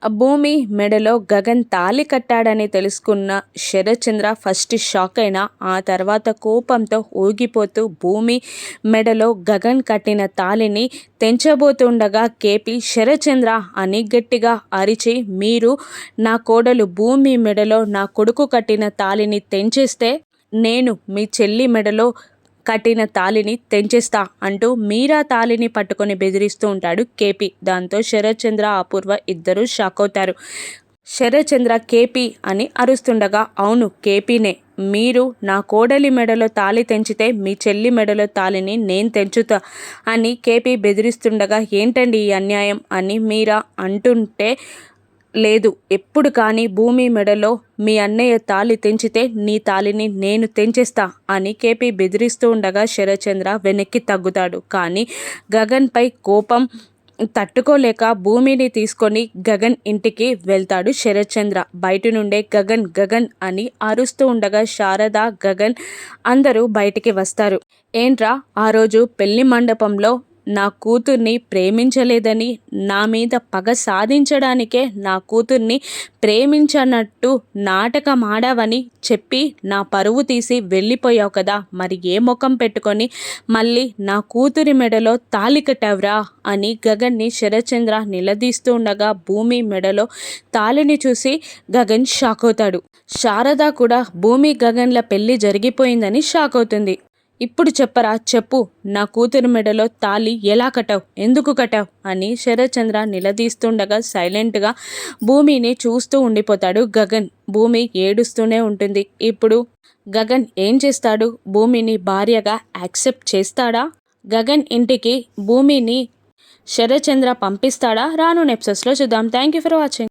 భూమి మెడలో గగన్ తాళి కట్టాడని తెలుసుకున్న శరత్చంద్ర ఫస్ట్ షాక్ అయినా ఆ తర్వాత కోపంతో ఊగిపోతూ భూమి మెడలో గగన్ కట్టిన తాళిని తెంచబోతుండగా కేపీ శరత్చంద్ర అని గట్టిగా అరిచి, మీరు నా కోడలు భూమి మెడలో నా కొడుకు కట్టిన తాళిని తెంచేస్తే నేను మీ చెల్లి మెడలో కట్టిన తాళిని తెంచేస్తా అంటూ మీరా తాళిని పట్టుకొని బెదిరిస్తూ ఉంటాడు కేపీ. దాంతో శరత్చంద్ర అపూర్వ ఇద్దరు షాక్ అవుతారు. శరత్చంద్ర కేపీ అని అరుస్తుండగా, అవును కేపీనే, మీరు నా కోడలి మెడలో తాళి తెంచితే మీ చెల్లి మెడలో తాళిని నేను తెంచుతా అని కేపీ బెదిరిస్తుండగా, ఏంటండి ఈ అన్యాయం అని మీరా అంటుంటే, లేదు ఎప్పుడు కానీ భూమి మెడలో మీ అన్నయ్య తాళి తెంచితే నీ తాళిని నేను తెంచేస్తా అని కేపీ బెదిరిస్తూ ఉండగా శరత్చంద్ర వెనక్కి తగ్గుతాడు. కానీ గగన్పై కోపం తట్టుకోలేక భూమిని తీసుకొని గగన్ ఇంటికి వెళ్తాడు శరత్చంద్ర. బయట నుండే గగన్ గగన్ అని అరుస్తూ ఉండగా శారద, గగన్ అందరూ బయటికి వస్తారు. ఏంట్రా ఆ రోజు పెళ్లి మండపంలో నా కూతుర్ని ప్రేమించలేదని, నా మీద పగ సాధించడానికే నా కూతుర్ని ప్రేమించనట్టు నాటకం ఆడావని చెప్పి నా పరువు తీసి వెళ్ళిపోయావు కదా, మరి ఏ ముఖం పెట్టుకొని మళ్ళీ నా కూతురి మెడలో తాళి కట్టావురా అని గగన్ని శరత్చంద్ర నిలదీస్తూ ఉండగా భూమి మెడలో తాళిని చూసి గగన్ షాక్ అవుతాడు. శారద కూడా భూమి గగన్ల పెళ్లి జరిగిపోయిందని షాక్ అవుతుంది. ఇప్పుడు చెప్పరా, చెప్పు, నా కూతురు మెడలో తాళి ఎలా కట్టావు, ఎందుకు కట్టావు అని శరత్చంద్ర నిలదీస్తుండగా సైలెంట్గా భూమిని చూస్తూ ఉండిపోతాడు గగన్. భూమి ఏడుస్తూనే ఉంటుంది. ఇప్పుడు గగన్ ఏం చేస్తాడు? భూమిని భార్యగా యాక్సెప్ట్ చేస్తాడా? గగన్ ఇంటికి భూమిని శరత్చంద్ర పంపిస్తాడా? రాను ఎపిసోడ్స్లో చూద్దాం. Thank you for watching.